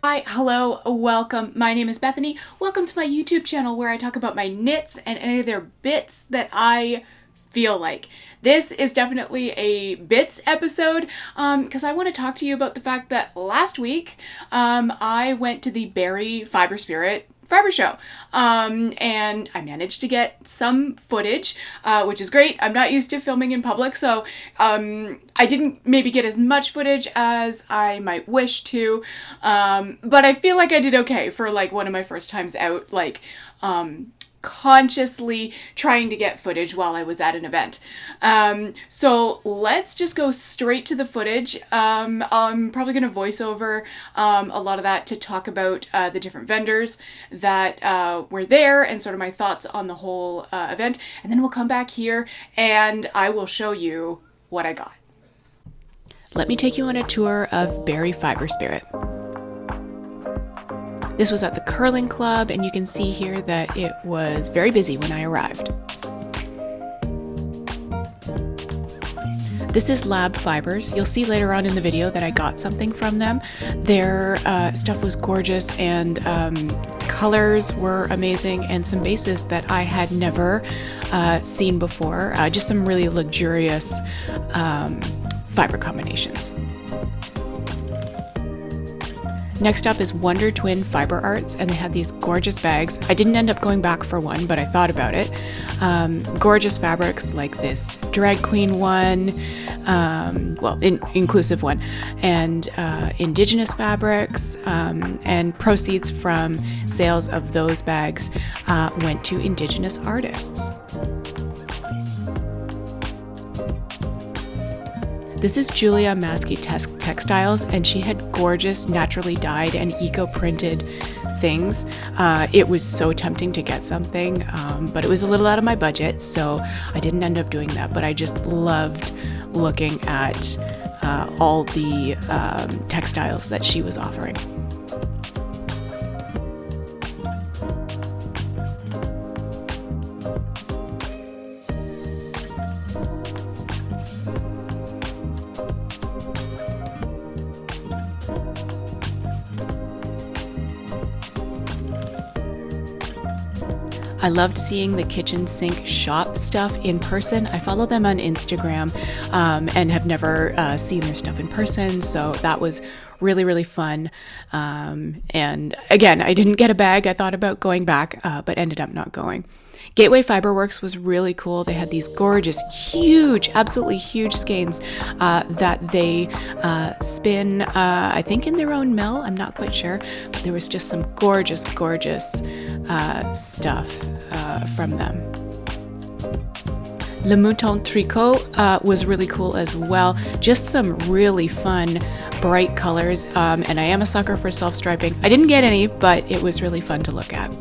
Hi, hello, welcome. My name is Bethany. Welcome to my YouTube channel where I talk about my knits and any of their bits that I feel like. This is definitely a bits episode because I want to talk to you about the fact that last week I went to the Fibre Spirit Fibre Show and I managed to get some footage, which is great. I'm not used to filming in public, so I didn't maybe get as much footage as I might wish to, but I feel like I did okay for like one of my first times out, like consciously trying to get footage while I was at an event. So let's just go straight to the footage. I'm probably going to voice over a lot of that to talk about the different vendors that were there and sort of my thoughts on the whole event. And then we'll come back here and I will show you what I got. Let me take you on a tour of Fibre Spirit. This was at the curling club, and you can see here that it was very busy when I arrived. This is Lab Fibers. You'll see later on in the video that I got something from them. Their stuff was gorgeous, and colors were amazing, and some bases that I had never seen before. Just some really luxurious fiber combinations. Next up is Wonder Twin Fiber Arts, and they had these gorgeous bags. I didn't end up going back for one, but I thought about it. Gorgeous fabrics like this drag queen one, inclusive one, and indigenous fabrics, and proceeds from sales of those bags went to indigenous artists. This is Julia Maskey Textiles, and she had gorgeous naturally dyed and eco-printed things. It was so tempting to get something, but it was a little out of my budget, so I didn't end up doing that. But I just loved looking at all the textiles that she was offering. I loved seeing the kitchen sink shop stuff in person. I follow them on Instagram and have never seen their stuff in person, so that was really, really fun. And again, I didn't get a bag. I thought about going back, but ended up not going. Gateway Fiberworks was really cool. They had these gorgeous, huge, absolutely huge skeins that they spin, I think in their own mill. I'm not quite sure, but there was just some gorgeous, gorgeous stuff from them. Le Mouton Tricot was really cool as well. Just some really fun, bright colors, and I am a sucker for self-striping. I didn't get any, but it was really fun to look at.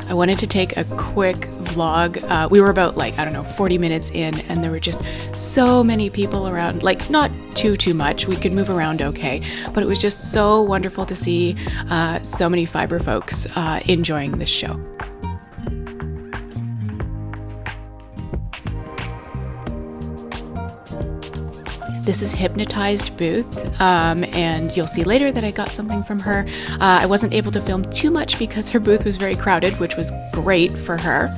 I wanted to take a quick vlog. We were about 40 minutes in, and there were just so many people around, not too much. We could move around okay, but it was just so wonderful to see so many fiber folks enjoying this show. This is Hypnotized Booth, and you'll see later that I got something from her. I wasn't able to film too much because her booth was very crowded, which was great for her.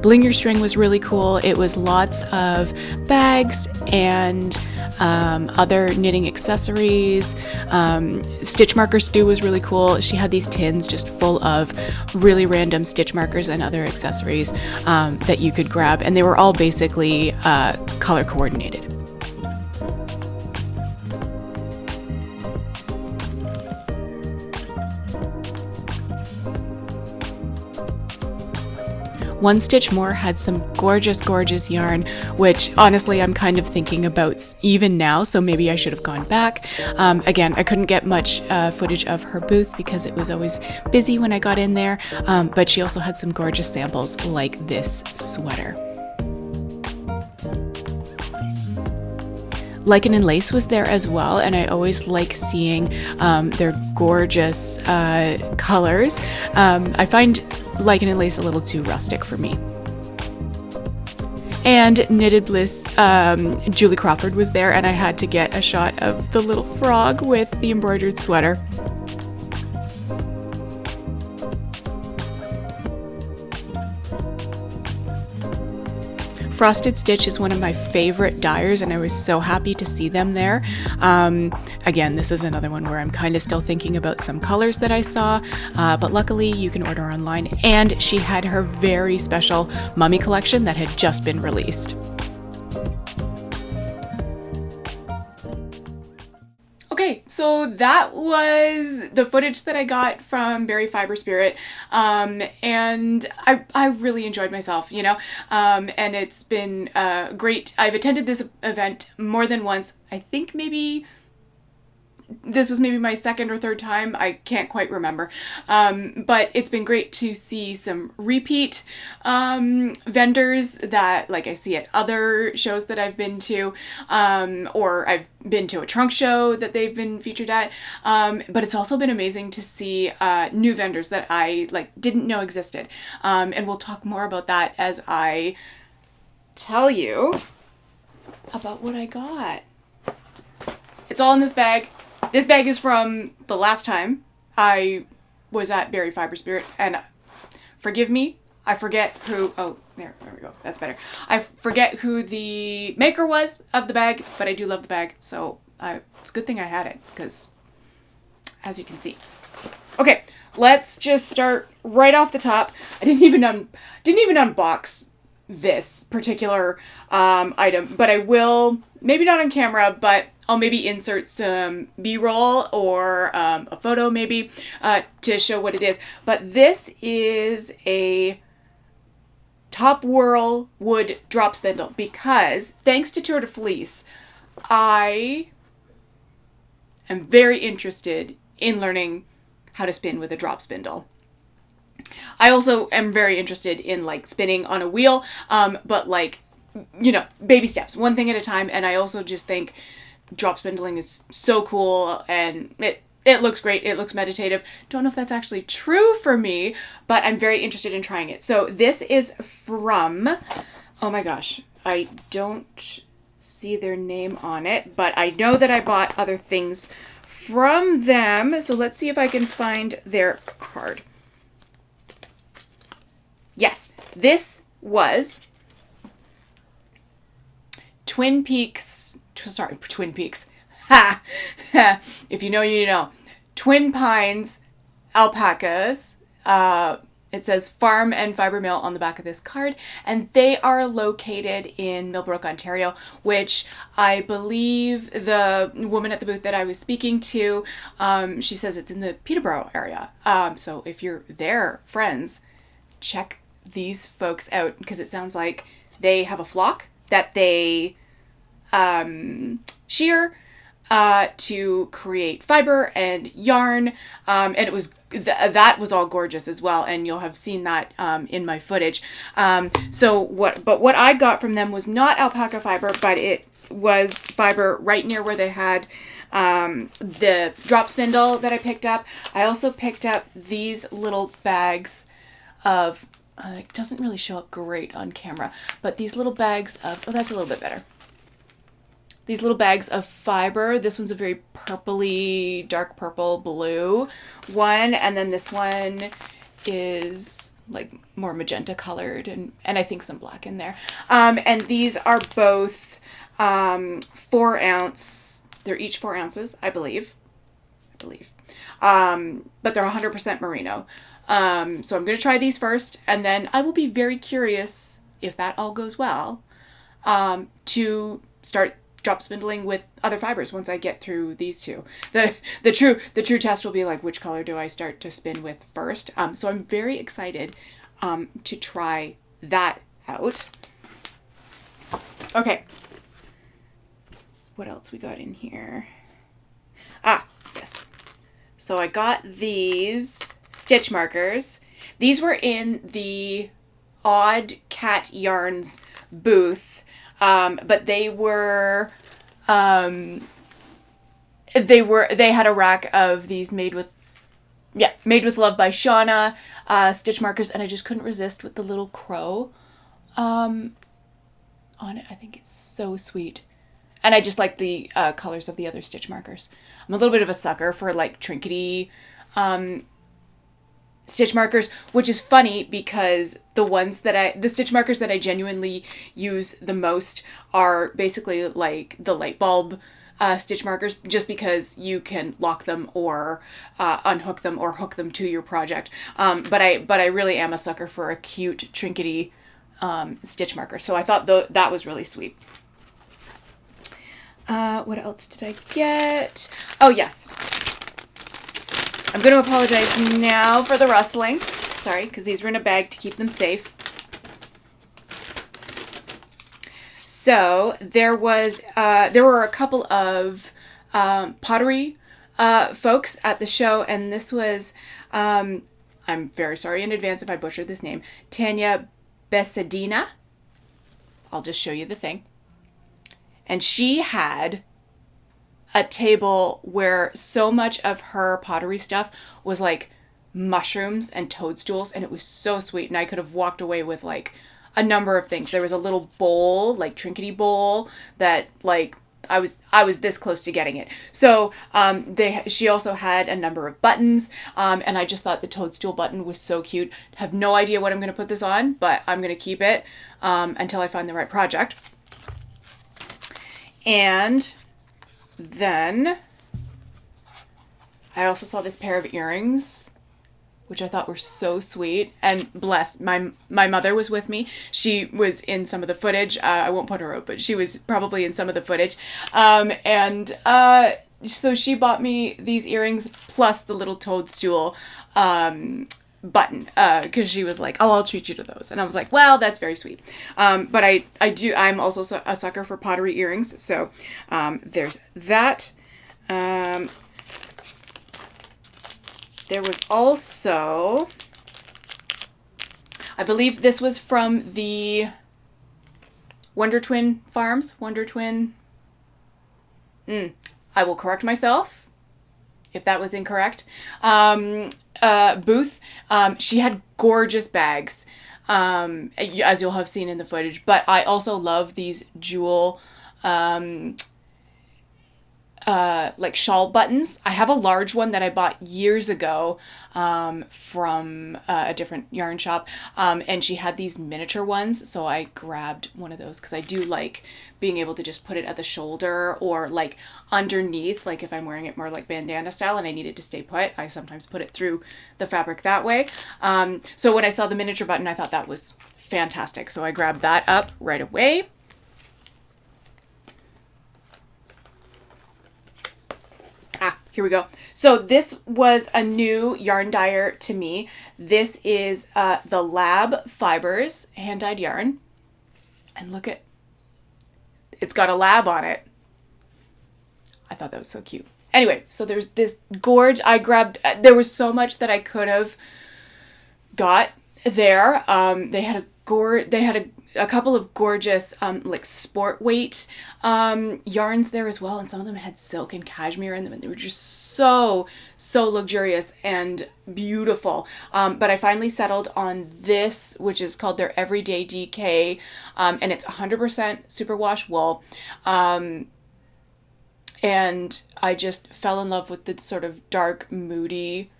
Bling Your String was really cool. It was lots of bags and other knitting accessories. Stitch marker Stew was really cool. She had these tins just full of really random stitch markers and other accessories that you could grab, and they were all basically color coordinated. One Stitch More had some gorgeous, gorgeous yarn, which honestly I'm kind of thinking about even now, so maybe I should have gone back. Again, I couldn't get much footage of her booth because it was always busy when I got in there, but she also had some gorgeous samples like this sweater. Lichen and Lace was there as well, and I always like seeing their gorgeous colors. I find Lichen and Lace a little too rustic for me. And Knitted Bliss, Julie Crawford was there, and I had to get a shot of the little frog with the embroidered sweater. Frosted Stitch is one of my favorite dyers, and I was so happy to see them there. Again, this is another one where I'm kind of still thinking about some colors that I saw, but luckily you can order online, and she had her very special mummy collection that had just been released. Okay, so that was the footage that I got from Berry Fibre Spirit, and I really enjoyed myself, you know, and it's been great. I've attended this event more than once. I think maybe this was maybe my second or third time. I can't quite remember. But it's been great to see some repeat vendors that like I see at other shows that I've been to, or I've been to a trunk show that they've been featured at. But it's also been amazing to see new vendors that I like didn't know existed. And we'll talk more about that as I tell you about what I got. It's all in this bag. This bag is from the last time I was at Berry Fibre Spirit, and forgive me, I forget who, oh, there we go, that's better. I forget who the maker was of the bag, but I do love the bag, so it's a good thing I had it, because as you can see. Okay, let's just start right off the top. I didn't even unbox this particular item, but I will, maybe not on camera, but I'll maybe insert some B-roll or a photo maybe to show what it is. But this is a Top Whirl wood drop spindle because thanks to Tour de Fleece, I am very interested in learning how to spin with a drop spindle. I also am very interested in like spinning on a wheel, but like, you know, baby steps, one thing at a time. And I also just think drop spindling is so cool, and it looks great. It looks meditative. Don't know if that's actually true for me, but I'm very interested in trying it. So this is from, oh my gosh, I don't see their name on it, but I know that I bought other things from them. So let's see if I can find their card. Yes, this was Twin Peaks. Ha! If you know, you know. Twin Pines alpacas. It says Farm and Fibre Mill on the back of this card. And they are located in Millbrook, Ontario, which I believe the woman at the booth that I was speaking to, she says it's in the Peterborough area. So if you're there, friends, check these folks out because it sounds like they have a flock that they shear to create fiber and yarn, and it was that was all gorgeous as well, and you'll have seen that in my footage. What I got from them was not alpaca fiber, but it was fiber right near where they had the drop spindle that I picked up. I also picked up these little bags of it doesn't really show up great on camera, but these little bags of, oh, that's a little bit better. These little bags of fiber. This one's a very purpley, dark purple blue one. And then this one is like more magenta colored and I think some black in there. And these are both 4 ounce. They're each 4 ounces, I believe. But they're 100% merino. So I'm going to try these first, and then I will be very curious if that all goes well to start drop spindling with other fibers once I get through these two. The true test will be like, which color do I start to spin with first? So I'm very excited to try that out. Okay. What else we got in here? Yes. So I got these stitch markers. These were in the Odd Cat Yarns booth, but they were They had a rack of these made with love by Shauna stitch markers, and I just couldn't resist with the little crow on it. I think it's so sweet. And I just like the colors of the other stitch markers. I'm a little bit of a sucker for like trinkety stitch markers, which is funny because the stitch markers that I genuinely use the most are basically like the light bulb stitch markers, just because you can lock them or unhook them or hook them to your project. But I really am a sucker for a cute trinkety stitch marker. So I thought that was really sweet. What else did I get? Oh, yes. I'm going to apologize now for the rustling. Sorry, because these were in a bag to keep them safe. So there were a couple of pottery folks at the show, and this was, I'm very sorry in advance if I butchered this name, Tanya Besedina. I'll just show you the thing. And she had a table where so much of her pottery stuff was like mushrooms and toadstools, and it was so sweet, and I could have walked away with like a number of things. There was a little bowl, like trinkety bowl, that like I was this close to getting it. So she also had a number of buttons, and I just thought the toadstool button was so cute. Have no idea what I'm going to put this on, but I'm going to keep it until I find the right project. And then I also saw this pair of earrings, which I thought were so sweet. And bless, my mother was with me. She was in some of the footage. I won't put her out, but she was probably in some of the footage. So she bought me these earrings plus the little toadstool button, because she was like, oh, I'll treat you to those. And I was like, well, that's very sweet. But I'm also a sucker for pottery earrings. So there's that. There was also, I believe this was from the Wonder Twin Farms. Wonder Twin. I will correct myself if that was incorrect. Booth. She had gorgeous bags, as you'll have seen in the footage. But I also love these jewel like shawl buttons. I have a large one that I bought years ago from a different yarn shop, and she had these miniature ones, so I grabbed one of those because I do like being able to just put it at the shoulder or like underneath, like if I'm wearing it more like bandana style and I need it to stay put, I sometimes put it through the fabric that way. So when I saw the miniature button, I thought that was fantastic, so I grabbed that up right away. Here we go. So this was a new yarn dyer to me. This is the Lab Fibers hand-dyed yarn. And look at, it's got a lab on it. I thought that was so cute. Anyway, so there's this gorge. I grabbed, there was so much that I could have got there. They had a couple of gorgeous like sport weight yarns there as well, and some of them had silk and cashmere in them, and they were just so luxurious and beautiful. But I finally settled on this, which is called their Everyday DK, and it's 100% superwash wool. And I just fell in love with the sort of dark, moody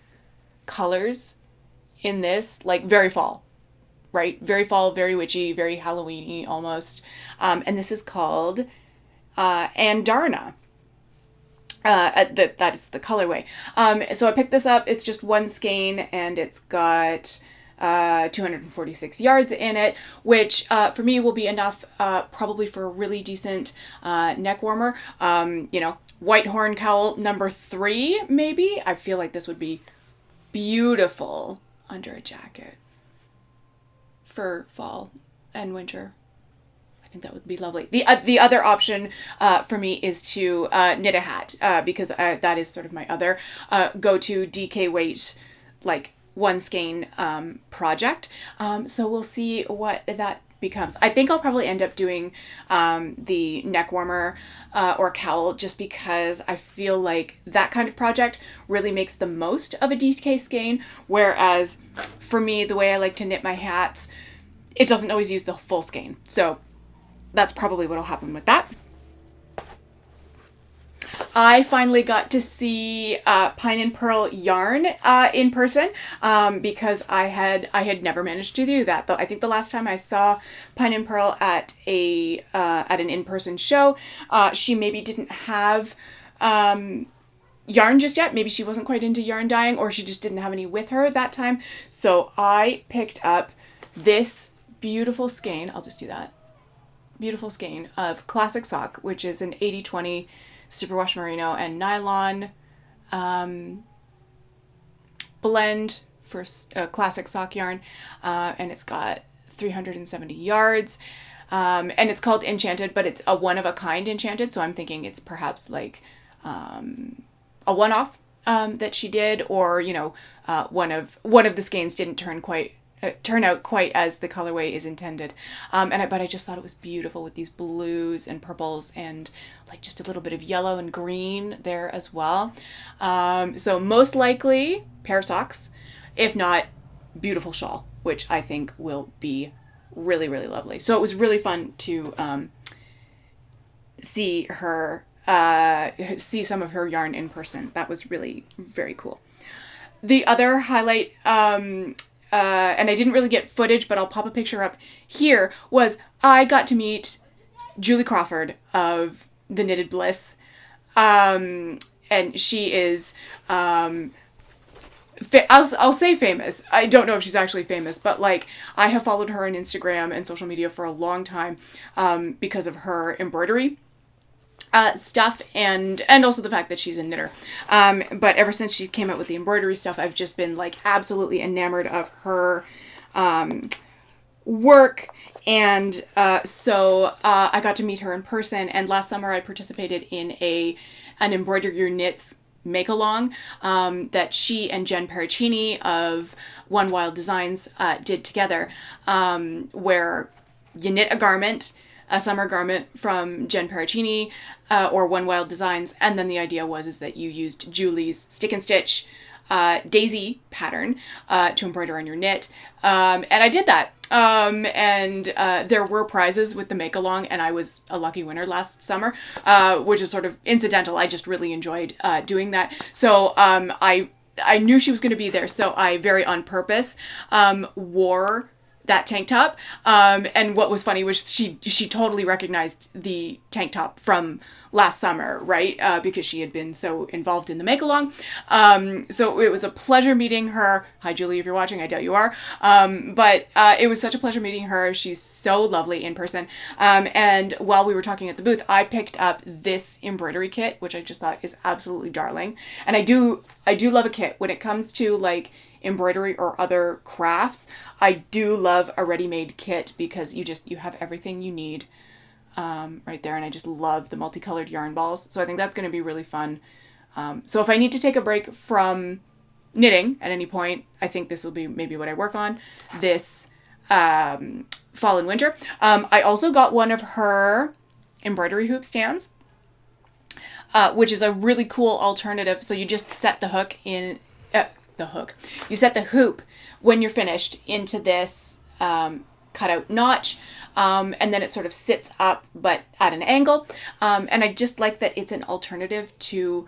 colors in this, like very fall. Right? Very fall, very witchy, very Halloween-y almost. And this is called Andarna. That is the colorway. So I picked this up. It's just one skein, and it's got 246 yards in it, which for me will be enough probably for a really decent neck warmer. White horn cowl number 3, maybe. I feel like this would be beautiful under a jacket for fall and winter. I think that would be lovely. The other option for me is to knit a hat, because that is sort of my other go-to DK weight, like one skein project. So we'll see what that becomes. I think I'll probably end up doing the neck warmer or cowl, just because I feel like that kind of project really makes the most of a DK skein, whereas for me, the way I like to knit my hats, it doesn't always use the full skein. So that's probably what'll happen with that. I finally got to see Pine and Pearl yarn in person because I had never managed to do that. I think the last time I saw Pine and Pearl at an in-person show, she maybe didn't have yarn just yet. Maybe she wasn't quite into yarn dyeing, or she just didn't have any with her at that time. So I picked up this beautiful skein. I'll just do that. Beautiful skein of Classic Sock, which is an 80/20 superwash merino and nylon blend for classic sock yarn, and it's got 370 yards, and it's called Enchanted, but it's a one-of-a-kind Enchanted, so I'm thinking it's perhaps like a one-off that she did, or one of the skeins didn't turn out quite as the colorway is intended. But I just thought it was beautiful with these blues and purples and like just a little bit of yellow and green there as well. So most likely pair of socks, if not beautiful shawl, which I think will be really, really lovely. So it was really fun to see some of her yarn in person. That was really very cool. The other highlight, and I didn't really get footage, but I'll pop a picture up here, was I got to meet Julie Crawford of The Knitted Bliss. And she is, I'll say famous. I don't know if she's actually famous, but like I have followed her on Instagram and social media for a long time because of her embroidery stuff, and also the fact that she's a knitter. But ever since she came out with the embroidery stuff, I've just been like absolutely enamored of her work. And so I got to meet her in person, and last summer I participated in an Embroider Your Knits make-along that she and Jen Paracini of One Wild Designs did together, where you knit a summer garment from Jen Paracini or One Wild Designs, and then the idea was that you used Julie's stick and stitch daisy pattern to embroider on your knit, and I did that. And there were prizes with the make-along, and I was a lucky winner last summer, which is sort of incidental. I just really enjoyed doing that. So I knew she was going to be there, so I very on purpose wore that tank top. And what was funny was she totally recognized the tank top from last summer, right? Because she had been so involved in the make-along. So it was a pleasure meeting her. Hi, Julie, if you're watching, I doubt you are. But it was such a pleasure meeting her. She's so lovely in person. And while we were talking at the booth, I picked up this embroidery kit, which I just thought is absolutely darling. And I do love a kit when it comes to like embroidery or other crafts. I do love a ready-made kit because you have everything you need right there, and I just love the multicolored yarn balls. So I think that's going to be really fun. So if I need to take a break from knitting at any point, I think this will be maybe what I work on this fall and winter. I also got one of her embroidery hoop stands, which is a really cool alternative. So you just set the hook in you set the hoop when you're finished into this cutout notch, and then it sort of sits up but at an angle, and I just like that it's an alternative to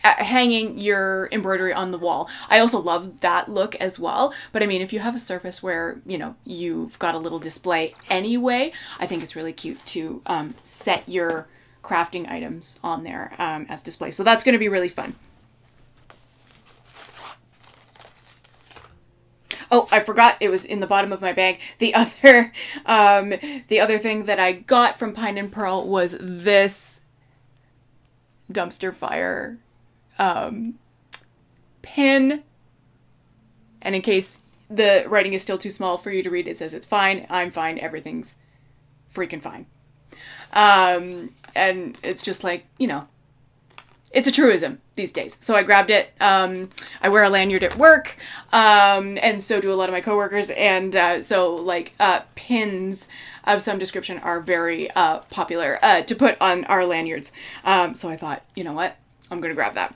hanging your embroidery on the wall. I also love that look as well, but I mean, if you have a surface where you've got a little display anyway, I think it's really cute to set your crafting items on there as display. So that's going to be really fun. Oh, I forgot it was in the bottom of my bag. The other thing that I got from Pine and Pearl was this dumpster fire pin. And in case the writing is still too small for you to read, it says, "It's fine, I'm fine, everything's freaking fine." And it's just like, it's a truism these days. So I grabbed it. I wear a lanyard at work, and so do a lot of my coworkers. And pins of some description are very popular to put on our lanyards. So I thought, you know what? I'm going to grab that.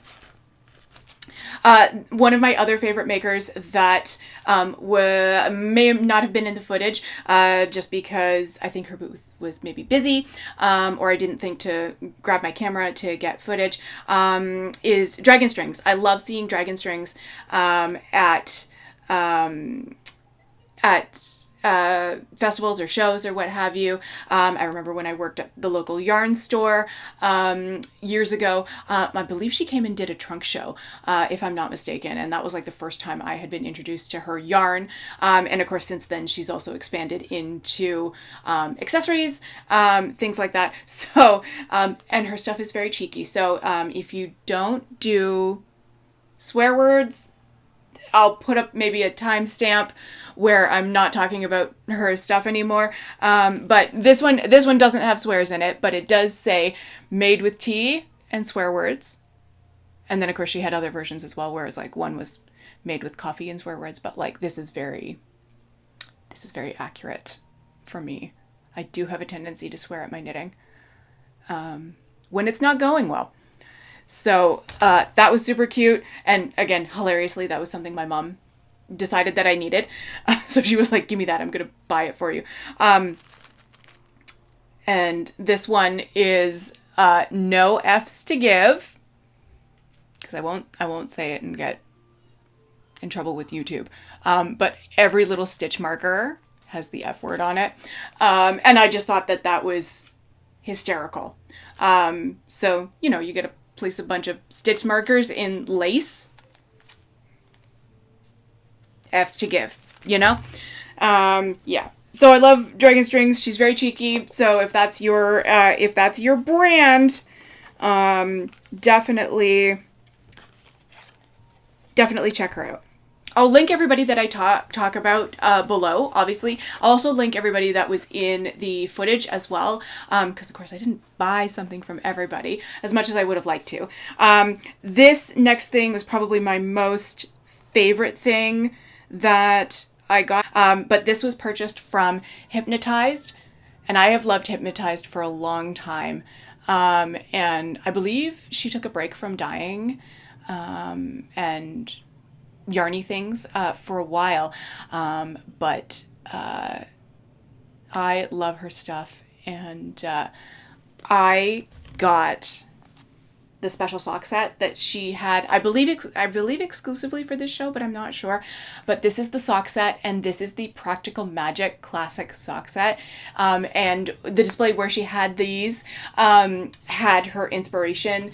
One of my other favorite makers that may not have been in the footage just because I think her booth was maybe busy or I didn't think to grab my camera to get footage is dragon strings. I love seeing dragon strings at festivals or shows or what have you. I remember when I worked at the local yarn store years ago, I believe she came and did a trunk show, if I'm not mistaken, and that was like the first time I had been introduced to her yarn. And of course, since then, she's also expanded into accessories, things like that. So, and her stuff is very cheeky. So if you don't do swear words, I'll put up maybe a timestamp where I'm not talking about her stuff anymore. But this one doesn't have swears in it, but it does say made with tea and swear words. And then of course she had other versions as well, whereas like one was made with coffee and swear words, but like this is very accurate for me. I do have a tendency to swear at my knitting when it's not going well. So that was super cute. And again, hilariously, that was something my mom decided that I needed. So she was like, give me that. I'm going to buy it for you. And this one is no F's to give. Because I won't say it and get in trouble with YouTube. But every little stitch marker has the F word on it. And I just thought that was hysterical. So, you know, you get to place a bunch of stitch markers in lace. F's to give, you know? Yeah. So I love dragon strings. She's very cheeky. So if that's your brand, definitely check her out. I'll link everybody that I talk about below, obviously. I'll also link everybody that was in the footage as well, because of course I didn't buy something from everybody as much as I would have liked to. This next thing was probably my most favorite thing that I got, but this was purchased from Hypnotized, and I have loved Hypnotized for a long time, and I believe she took a break from dyeing, and yarny things for a while, but I love her stuff, and I got the special sock set that she had, I believe exclusively for this show, but I'm not sure. But this is the sock set, and this is the Practical Magic Classic sock set. And the display where she had these had her inspiration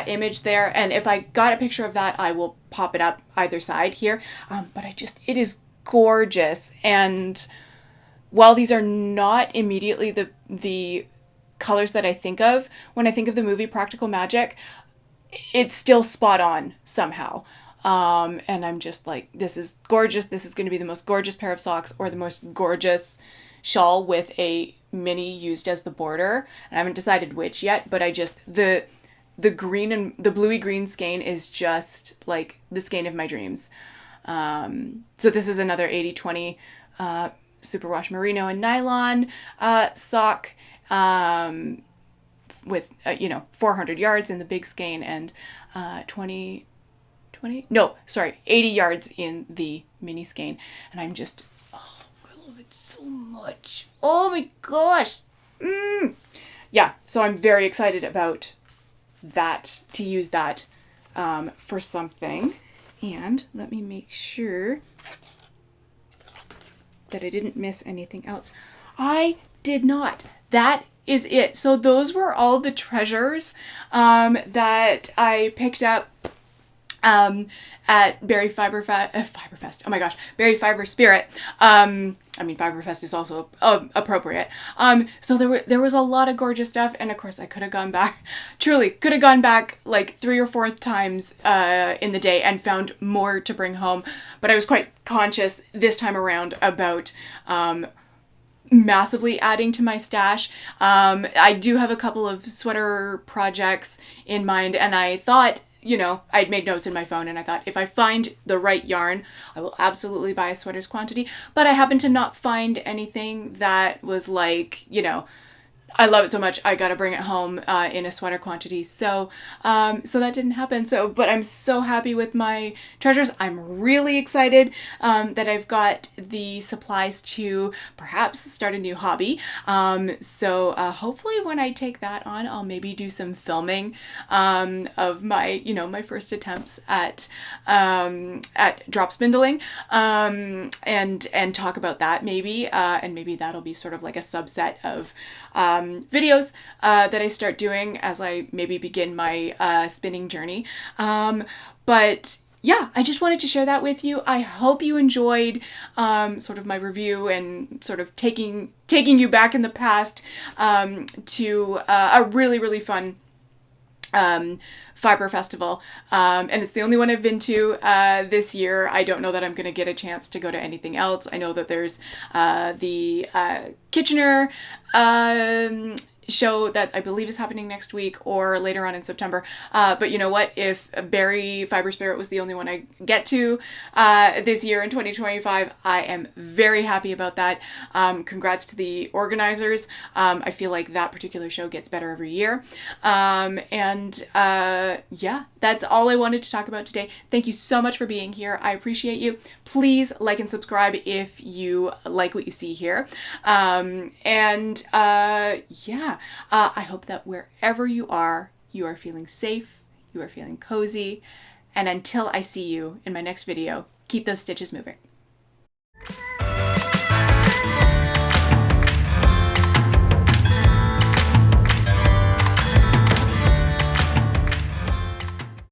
image there. And if I got a picture of that, I will pop it up either side here. But it is gorgeous. And while these are not immediately the colors that I think of when I think of the movie Practical Magic, it's still spot on somehow. And I'm just like, this is gorgeous. This is going to be the most gorgeous pair of socks or the most gorgeous shawl with a mini used as the border. And I haven't decided which yet, but the green and the bluey green skein is just like the skein of my dreams. So this is another 80/20 superwash merino and nylon sock. With 400 yards in the big skein and 80 yards in the mini skein, and I'm just, I love it so much. Oh my gosh. Yeah, so I'm very excited about that, to use that for something. And let me make sure that I didn't miss anything else. I did not. That is it. So those were all the treasures that I picked up at Berry Fibre Fest. Oh my gosh, Berry Fibre Spirit. Fiberfest is also appropriate. So there was a lot of gorgeous stuff, and of course I could have gone back like 3 or 4 times in the day and found more to bring home. But I was quite conscious this time around about massively adding to my stash. I do have a couple of sweater projects in mind, and I thought, you know, I'd made notes in my phone, and I thought if I find the right yarn, I will absolutely buy a sweater's quantity. But I happened to not find anything that was like, you know, I love it so much, I gotta bring it home in a sweater quantity. So that didn't happen. So, but I'm so happy with my treasures. I'm really excited that I've got the supplies to perhaps start a new hobby. So hopefully when I take that on, I'll maybe do some filming of my, you know, my first attempts at drop spindling, and talk about that maybe, and maybe that'll be sort of like a subset of videos that I start doing as I maybe begin my spinning journey. But yeah, I just wanted to share that with you. I hope you enjoyed sort of my review and sort of taking you back in the past to a really, really fun Fibre Festival, and it's the only one I've been to this year. I don't know that I'm going to get a chance to go to anything else. I know that there's the Kitchener show that I believe is happening next week or later on in September. But you know what? If Barrie Fibre Spirit was the only one I get to this year in 2025, I am very happy about that. Congrats to the organizers. I feel like that particular show gets better every year. Yeah, that's all I wanted to talk about today. Thank you so much for being here. I appreciate you. Please like and subscribe if you like what you see here. Yeah. I hope that wherever you are feeling safe, you are feeling cozy, and until I see you in my next video, keep those stitches moving.